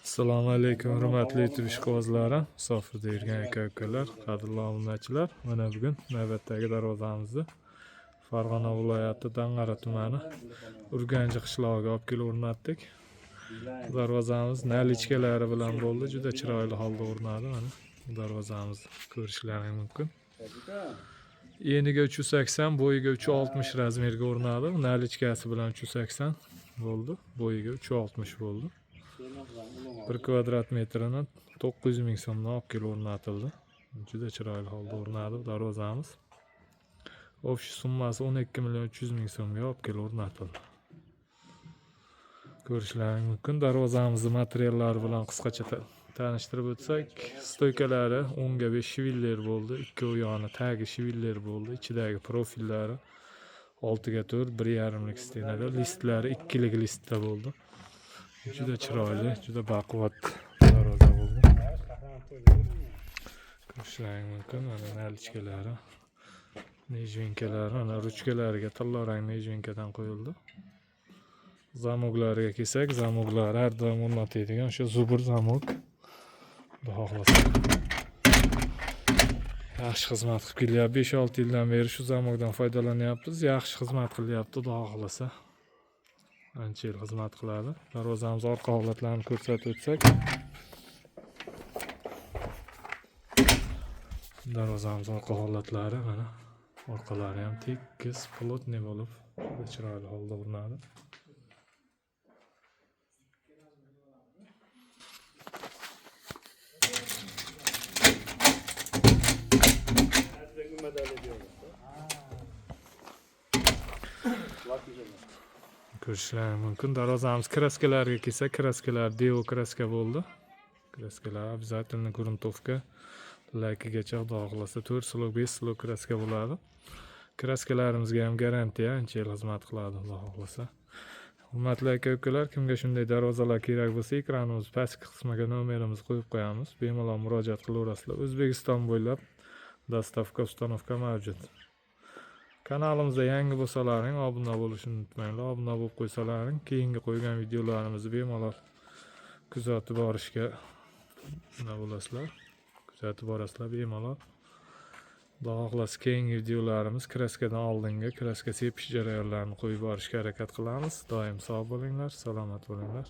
Assalomu alaykum hurmatli YouTube ishqibozlari, musofirda yurgan aka-ukalar, qadrli obunachilar. Mana bugun navbatdagi darvozamizni Farg'ona viloyati Dang'ara tumani Urganji qishlog'iga olib kelib o'rnatdik. Darvozamiz nalichkalari bilan bo'ldi, juda chiroyli holda o'rnadi. Mana darvozamizni ko'rishlaringiz mumkin. Eniga 380, bo'yiga 360 razmerga o'rnadi. Nalichkasi bilan 380 bo'ldi, bo'yiga 360 bo'ldi. 1 kvadrat metrini 900 ming so'mdan olib kelib o'rnatildi. Juda chiroyli holda o'rnadi darvozamiz. Общий summasi 12 million 300 ming so'mga olib kelib o'rnatildi. Ko'rishlaringiz mumkin. Darvozamizning materiallari bilan qisqacha tanishtirib o'tsak, stoykalari 10 ga 5 shiviller bo'ldi, 2 yoni tagi shiviller bo'ldi, ichidagi profillari 6 ga 4, 1,5lik stenalar, listlari 2lik listda bo'ldi. Juda chiroyli, juda baquvvat darvoza bo'ldi. Ko'rishlaringiz mumkin. Mana nalichkalari, nejvenkalari, mana ruchkalariga tillarang nejvenkadan qo'yildi. Zamoglariga kelsak, zamoglar har doim o'rnatiladigan o'sha zubur zamok. Xudo xohlasa yaxshi xizmat qilib kelyapti. 5-6 yildan beri shu zamokdan foydalanyapmiz. Yaxshi xizmat qilyapti, xudo xohlasa. Ancha yil xizmat qiladi. Darvozamiz orqa holatlarini ko'rsatib o'tsak, darvozamiz orqa holatlari mana orqalari ham tekis, plotniy bo'lib, juda chiroyli holda o'rnadi. Ko'rishlaringiz mumkin. Darvozamiz kraskalariga kelsak, kraskalar Deo kraska bo'ldi. Kraskalar обязательно gruntovka lakigacha, xudo xohlasa 4 slog, 5 slog kraska bo'ladi. Kraskalarimizga ham garantiya, ancha yil xizmat qiladi, xudo xohlasa. Hurmatli aka-ukalar, kimga shunday darvozalar kerak bo'lsa, ekranimiz pastki qismiga nomerimizni qo'yib qo'yamiz. Bemalol murojaat qilaverasizlar. O'zbekiston bo'ylab dostavka, ustanovka mavjud. Kanalimizda yangi bo'lsalaring, obuna bo'lishni unutmanglar. Obuna bo'lib qo'ysalaring, keyingi qo'ygan videolarimizni bemalol kuzatib borishga bo'lasizlar. Kuzatib borasizlar bemalol. Xudo xohlasa keyingi videolarimiz kraskadan oldingi kraska sepish jarayonlarini qo'yib borishga harakat qilamiz. Doim sog' bo'linglar, salomat bo'linglar.